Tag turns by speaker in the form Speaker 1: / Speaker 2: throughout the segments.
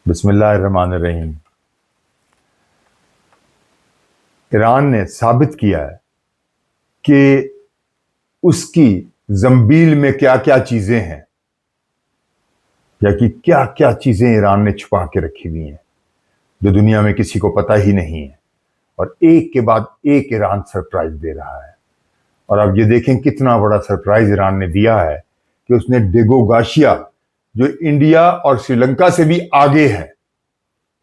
Speaker 1: بسم اللہ الرحمن الرحیم۔ ایران نے ثابت کیا ہے کہ اس کی زنبیل میں کیا کیا چیزیں ہیں، یا کہ کیا کیا چیزیں ایران نے چھپا کے رکھی ہوئی ہیں جو دنیا میں کسی کو پتہ ہی نہیں ہے، اور ایک کے بعد ایک ایران سرپرائز دے رہا ہے۔ اور اب یہ دیکھیں کتنا بڑا سرپرائز ایران نے دیا ہے کہ اس نے ڈیگو گاشیا، جو انڈیا اور سری لنکا سے بھی آگے ہے،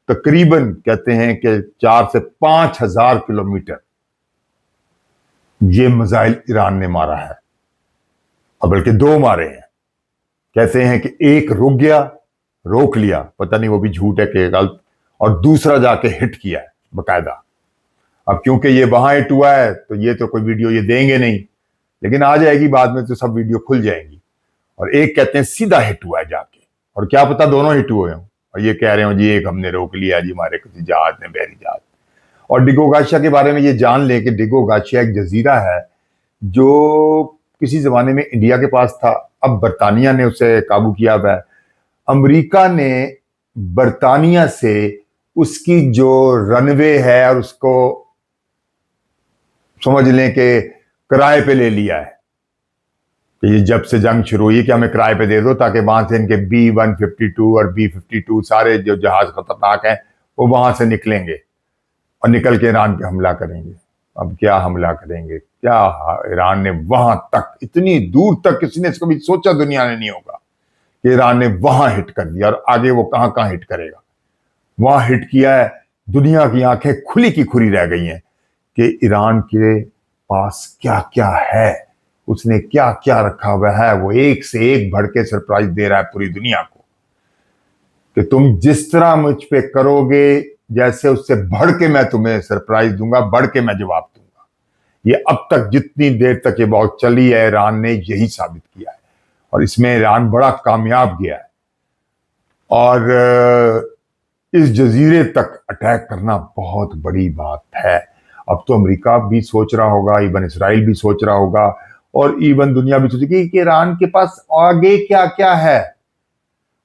Speaker 1: تقریباً کہتے ہیں کہ 4 سے 5 ہزار کلومیٹر یہ میزائل ایران نے مارا ہے، اور بلکہ 2 مارے ہیں۔ کہتے ہیں کہ ایک رک گیا، روک لیا، پتہ نہیں وہ بھی جھوٹ ہے کہ غلط، اور دوسرا جا کے ہٹ کیا ہے باقاعدہ۔ اب کیونکہ یہ وہاں ہٹ ہوا ہے تو یہ تو کوئی ویڈیو یہ دیں گے نہیں، لیکن آ جائے گی بعد میں تو سب ویڈیو کھل جائیں گی۔ اور ایک کہتے ہیں سیدھا ہٹ ہوا ہے جا کے، اور کیا پتہ دونوں ہٹ ہوئے ہوں، اور یہ کہہ رہے ہوں جی ایک ہم نے روک لیا جی ہمارے کسی جہاز نے، بحری جہاز۔ اور ڈیگو گاشیا کے بارے میں یہ جان لیں کہ ڈیگو گاشیا ایک جزیرہ ہے جو کسی زمانے میں انڈیا کے پاس تھا، اب برطانیہ نے اسے قابو کیا ہوا ہے۔ امریکہ نے برطانیہ سے اس کی جو رن وے ہے اور اس کو سمجھ لیں کہ کرائے پہ لے لیا ہے، کہ یہ جب سے جنگ شروع ہوئی کہ ہمیں کرائے پہ دے دو تاکہ وہاں سے ان کے B-152 اور B-52 سارے جو جہاز خطرناک ہیں وہ وہاں سے نکلیں گے اور نکل کے ایران پہ حملہ کریں گے۔ اب کیا حملہ کریں گے، کیا ایران نے وہاں تک، اتنی دور تک کسی نے اس کو بھی سوچا دنیا نے نہیں ہوگا کہ ایران نے وہاں ہٹ کر دیا، اور آگے وہ کہاں کہاں ہٹ کرے گا۔ وہاں ہٹ کیا ہے، دنیا کی آنکھیں کھلی کی کھلی رہ گئی ہیں کہ ایران کے پاس کیا کیا ہے، اس نے کیا کیا رکھا ہوا ہے۔ وہ ایک سے ایک بڑھ کے سرپرائز دے رہا ہے پوری دنیا کو کہ تم جس طرح مجھ پہ کرو گے جیسے اس سے بڑھ کے میں تمہیں سرپرائز دوں گا، بڑھ کے میں جواب دوں گا۔ یہ اب تک جتنی دیر تک یہ بات چلی ہے ایران نے یہی ثابت کیا ہے، اور اس میں ایران بڑا کامیاب گیا ہے۔ اور اس جزیرے تک اٹیک کرنا بہت بڑی بات ہے۔ اب تو امریکہ بھی سوچ رہا ہوگا، ایون اسرائیل بھی سوچ رہا ہوگا، اور ایون دنیا بھی سوچے گی کہ ایران کے پاس آگے کیا کیا ہے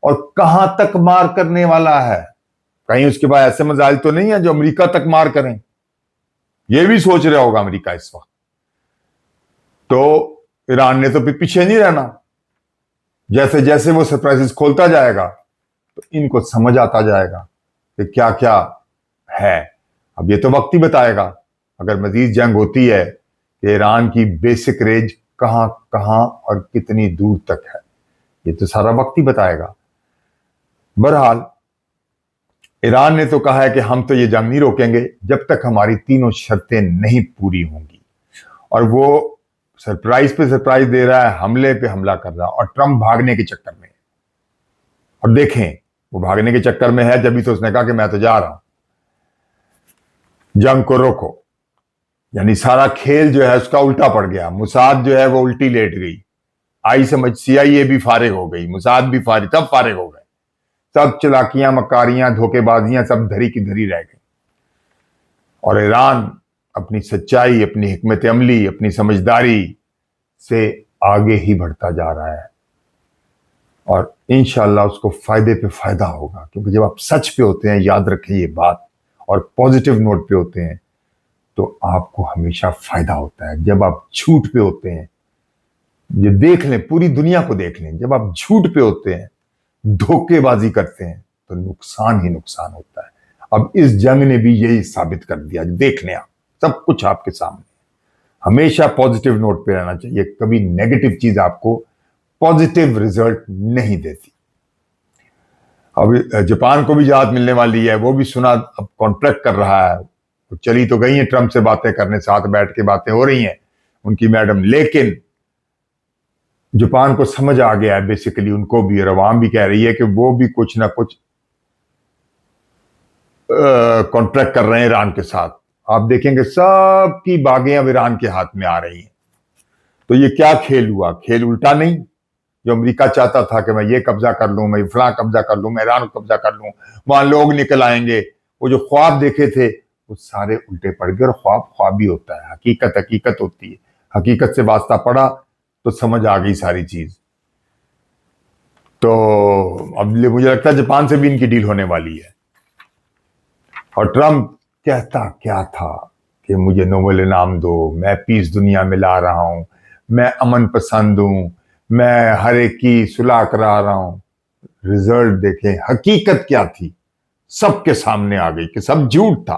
Speaker 1: اور کہاں تک مار کرنے والا ہے۔ کہیں اس کے بعد ایسے میزائل تو نہیں ہے جو امریکہ تک مار کریں، یہ بھی سوچ رہا ہوگا امریکہ اس وقت۔ تو ایران نے تو پھر پیچھے نہیں رہنا، جیسے جیسے وہ سرپرائزز کھولتا جائے گا تو ان کو سمجھ آتا جائے گا کہ کیا کیا ہے۔ اب یہ تو وقت ہی بتائے گا، اگر مزید جنگ ہوتی ہے کہ ایران کی بیسک رینج کہاں کہاں اور کتنی دور تک ہے، یہ تو سارا وقت ہی بتائے گا۔ بہرحال ایران نے تو کہا ہے کہ ہم تو یہ جنگ نہیں روکیں گے جب تک ہماری تینوں شرطیں نہیں پوری ہوں گی، اور وہ سرپرائز پہ سرپرائز دے رہا ہے، حملے پہ حملہ کر رہا ہے، اور ٹرمپ بھاگنے کے چکر میں ہے۔ اور دیکھیں وہ بھاگنے کے چکر میں ہے، جبھی تو اس نے کہا کہ میں تو جا رہا ہوں، جنگ کو روکو۔ یعنی سارا کھیل جو ہے اس کا الٹا پڑ گیا، موساد جو ہے وہ الٹی لیٹ گئی، CIA بھی فارغ ہو گئی، موساد بھی فارغ، سب فارغ ہو گئے، سب چلاکیاں مکاریاں دھوکے بازیاں سب دھری کی دھری رہ گئی، اور ایران اپنی سچائی، اپنی حکمت عملی، اپنی سمجھداری سے آگے ہی بڑھتا جا رہا ہے، اور انشاءاللہ اس کو فائدے پہ فائدہ ہوگا۔ کیونکہ جب آپ سچ پہ ہوتے ہیں، یاد رکھیں یہ بات، اور پازیٹیو نوٹ پہ ہوتے ہیں تو آپ کو ہمیشہ فائدہ ہوتا ہے۔ جب آپ جھوٹ پہ ہوتے ہیں، یہ دیکھ لیں، پوری دنیا کو دیکھ لیں، جب آپ جھوٹ پہ ہوتے ہیں، دھوکے بازی کرتے ہیں تو نقصان ہی نقصان ہوتا ہے۔ اب اس جنگ نے بھی یہی ثابت کر دیا، دیکھ لیں آپ، سب کچھ آپ کے سامنے۔ ہمیشہ پازیٹیو نوٹ پہ رہنا چاہیے، کبھی نیگیٹو چیز آپ کو پازیٹیو ریزلٹ نہیں دیتی۔ اب جاپان کو بھی جہاز ملنے والی ہے، وہ بھی سنا اب کانٹریکٹ کر رہا ہے، چلی تو گئی ہیں ٹرمپ سے باتیں کرنے، ساتھ بیٹھ کے باتیں ہو رہی ہیں ان کی میڈم، لیکن جاپان کو سمجھ آ گیا ہے بیسیکلی، ان کو بھی، اور عوام بھی کہہ رہی ہے کہ وہ بھی کچھ نہ کچھ کانٹریکٹ کر رہے ہیں ایران کے ساتھ۔ آپ دیکھیں گے سب کی باغیں اب ایران کے ہاتھ میں آ رہی ہیں۔ تو یہ کیا کھیل ہوا؟ کھیل الٹا نہیں، جو امریکہ چاہتا تھا کہ میں یہ قبضہ کر لوں، میں فلاں قبضہ کر لوں، میں ایران کو قبضہ کر لوں، وہاں لوگ نکل آئیں گے، وہ جو خواب دیکھے تھے وہ سارے الٹے پڑ گئے۔ اور خواب خواب ہی ہوتا ہے، حقیقت حقیقت ہوتی ہے، حقیقت سے واسطہ پڑا تو سمجھ آ گئی ساری چیز۔ تو اب مجھے لگتا ہے جاپان سے بھی ان کی ڈیل ہونے والی ہے. اور ٹرمپ کہتا کیا تھا کہ مجھے نوبل انعام دو، میں پیس دنیا میں لا رہا ہوں، میں امن پسند ہوں، میں ہر ایک کی صلح کرا رہا ہوں. رزلٹ دیکھیں، حقیقت کیا تھی سب کے سامنے آ گئی کہ سب جھوٹ تھا.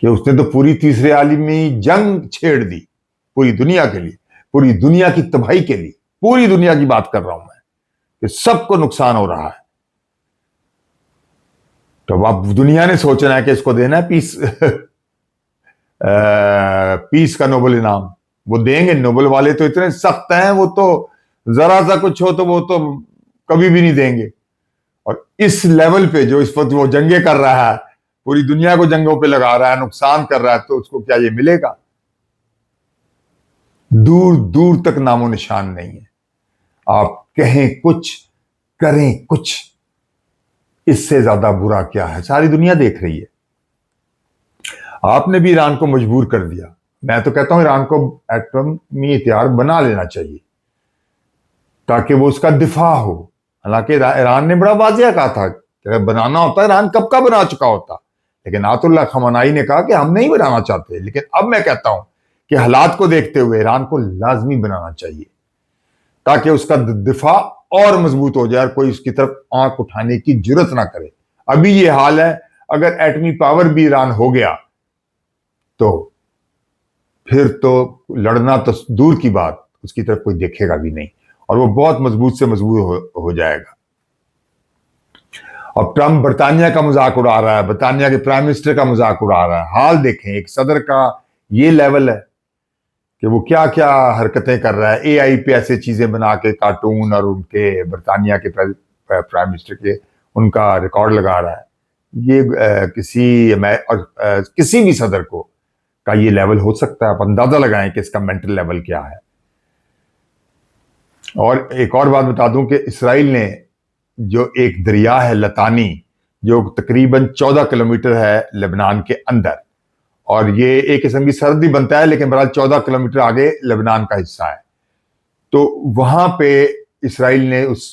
Speaker 1: کہ اس نے تو پوری تیسرے عالمی جنگ چھیڑ دی پوری دنیا کے لیے، پوری دنیا کی تباہی کے لیے. پوری دنیا کی بات کر رہا ہوں میں کہ سب کو نقصان ہو رہا ہے. تو اب دنیا نے سوچنا ہے کہ اس کو دینا ہے پیس کا نوبل انعام. وہ دیں گے. نوبل والے تو اتنے سخت ہیں، وہ تو ذرا سا کچھ ہو تو وہ تو کبھی بھی نہیں دیں گے. اور اس لیول پہ جو اس وقت وہ جنگیں کر رہا ہے، پوری دنیا کو جنگوں پہ لگا رہا ہے، نقصان کر رہا ہے، تو اس کو کیا یہ ملے گا؟ دور دور تک نام و نشان نہیں ہے. آپ کہیں کچھ کریں کچھ، اس سے زیادہ برا کیا ہے؟ ساری دنیا دیکھ رہی ہے. آپ نے بھی ایران کو مجبور کر دیا. میں تو کہتا ہوں ایران کو ایٹمی ہتھیار بنا لینا چاہیے تاکہ وہ اس کا دفاع ہو. حالانکہ ایران نے بڑا واضح کہا تھا کہ اگر بنانا ہوتا ایران کب کا بنا چکا ہوتا، لیکن آیت اللہ خامنائی نے کہا کہ ہم نہیں بنانا چاہتے. لیکن اب میں کہتا ہوں کہ حالات کو دیکھتے ہوئے ایران کو لازمی بنانا چاہیے تاکہ اس کا دفاع اور مضبوط ہو جائے اور کوئی اس کی طرف آنکھ اٹھانے کی جرت نہ کرے. ابھی یہ حال ہے. اگر ایٹمی پاور بھی ایران ہو گیا تو پھر تو لڑنا تو دور کی بات، اس کی طرف کوئی دیکھے گا بھی نہیں، اور وہ بہت مضبوط سے مضبوط ہو جائے گا. اب ٹرمپ برطانیہ کا مذاق اڑا رہا ہے، برطانیہ کے پرائم منسٹر کا مذاق اڑا رہا ہے. حال دیکھیں، ایک صدر کا یہ لیول ہے کہ وہ کیا کیا حرکتیں کر رہا ہے. اے آئی پہ ایسے چیزیں بنا کے کارٹون اور ان کے برطانیہ کے پرائم منسٹر کے ان کا ریکارڈ لگا رہا ہے. یہ کسی بھی صدر کو کا یہ لیول ہو سکتا ہے. آپ اندازہ لگائیں کہ اس کا مینٹل لیول کیا ہے. اور ایک اور بات بتا دوں کہ اسرائیل نے جو ایک دریا ہے لتانی، جو تقریباً 14 کلومیٹر ہے لبنان کے اندر، اور یہ ایک قسم کی سرحدی بنتا ہے، لیکن بہرحال 14 کلومیٹر آگے لبنان کا حصہ ہے. تو وہاں پہ اسرائیل نے اس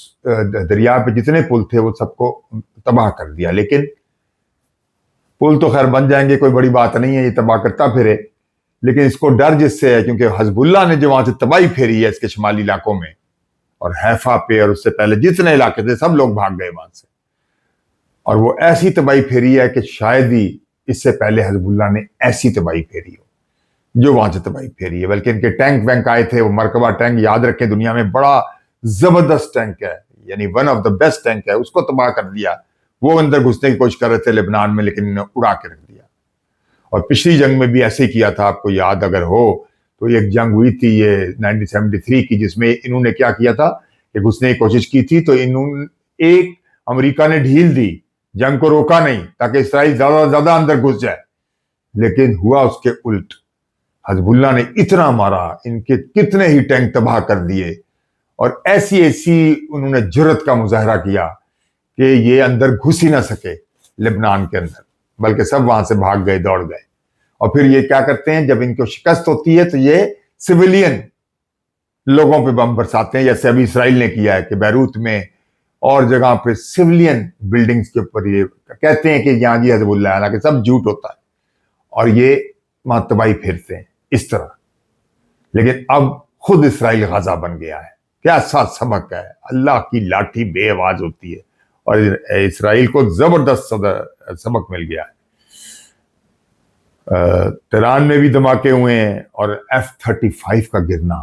Speaker 1: دریا پہ جتنے پل تھے وہ سب کو تباہ کر دیا. لیکن پل تو خیر بن جائیں گے، کوئی بڑی بات نہیں ہے، یہ تباہ کرتا پھرے. لیکن اس کو ڈر جس سے ہے کیونکہ حزب اللہ نے جو وہاں سے تباہی پھیری ہے اس کے شمالی علاقوں میں اور حیفا پہ، اور اس سے پہلے جتنے علاقے تھے سب لوگ بھاگ گئے وہاں سے. اور وہ ایسی تباہی پھیری ہے کہ شاید ہی اس سے پہلے حزب اللہ نے ایسی تباہی پھیری ہو جو وہاں سے تباہی پھیری ہے. بلکہ ان کے ٹینک وینک آئے تھے، وہ مرکبہ ٹینک، یاد رکھیں دنیا میں بڑا زبردست ٹینک ہے، یعنی one of the best tank ہے، اس کو تباہ کر دیا. وہ اندر گھسنے کی کوشش کر رہے تھے لبنان میں، لیکن انہوں نے اڑا کے رکھ دیا. اور پچھلی جنگ میں بھی ایسے ہی کیا تھا. آپ کو یاد اگر ہو تو ایک جنگ ہوئی تھی یہ 1973 کی، جس میں انہوں نے کیا تھا کہ گھسنے کی کوشش کی تھی، تو امریکہ نے ڈھیل دی، جنگ کو روکا نہیں تاکہ اسرائیل زیادہ سے زیادہ اندر گھس جائے. لیکن ہوا اس کے الٹ. حزب اللہ نے اتنا مارا، ان کے کتنے ہی ٹینک تباہ کر دیے، اور ایسی انہوں نے جرت کا مظاہرہ کیا کہ یہ اندر گھس ہی نہ سکے لبنان کے اندر، بلکہ سب وہاں سے بھاگ گئے، دوڑ گئے. اور پھر یہ کیا کرتے ہیں، جب ان کو شکست ہوتی ہے تو یہ سویلین لوگوں پہ بم برساتے ہیں، جیسے ابھی اسرائیل نے کیا ہے کہ بیروت میں اور جگہ پہ سویلین بلڈنگز کے اوپر یہ کہتے ہیں کہ یہاں جی حزب اللہ ہے، حالانکہ سب جھوٹ ہوتا ہے. اور یہ وہاں تباہی پھیرتے ہیں اس طرح. لیکن اب خود اسرائیل غازہ بن گیا ہے. کیا سبق ہے! اللہ کی لاٹھی بے آواز ہوتی ہے، اور اسرائیل کو زبردست سبق مل گیا ہے. تیران میں بھی دھماکے ہوئے ہیں، اور F-35 کا گرنا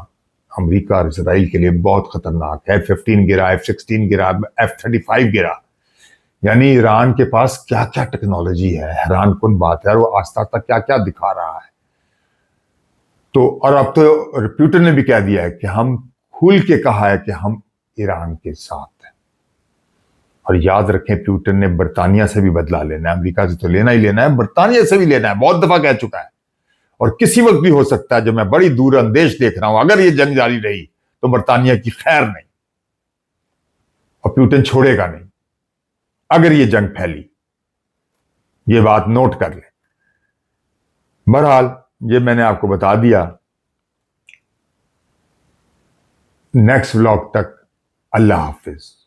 Speaker 1: امریکہ اور اسرائیل کے لیے بہت خطرناک ہے. F-15 گرا، F-16 گرا، F-35 گرا. یعنی ایران کے پاس کیا کیا ٹیکنالوجی ہے، حیران کن بات ہے. اور وہ آہستہ آہستہ کیا کیا دکھا رہا ہے. تو اور اب تو پیوٹن نے بھی کہہ دیا ہے کہ ہم کھل کے کہا ہے کہ ہم ایران کے ساتھ ہیں. اور یاد رکھیں پیوٹن نے برطانیہ سے بھی بدلہ لینا ہے، امریکہ سے تو لینا ہی لینا ہے، برطانیہ سے بھی لینا ہے. بہت دفعہ کہہ چکا ہے، اور کسی وقت بھی ہو سکتا ہے. جو میں بڑی دور اندیش دیکھ رہا ہوں، اگر یہ جنگ جاری رہی تو برطانیہ کی خیر نہیں، اور پیوٹن چھوڑے گا نہیں اگر یہ جنگ پھیلی. یہ بات نوٹ کر لیں. بہرحال یہ میں نے آپ کو بتا دیا. نیکسٹ ولاگ تک اللہ حافظ.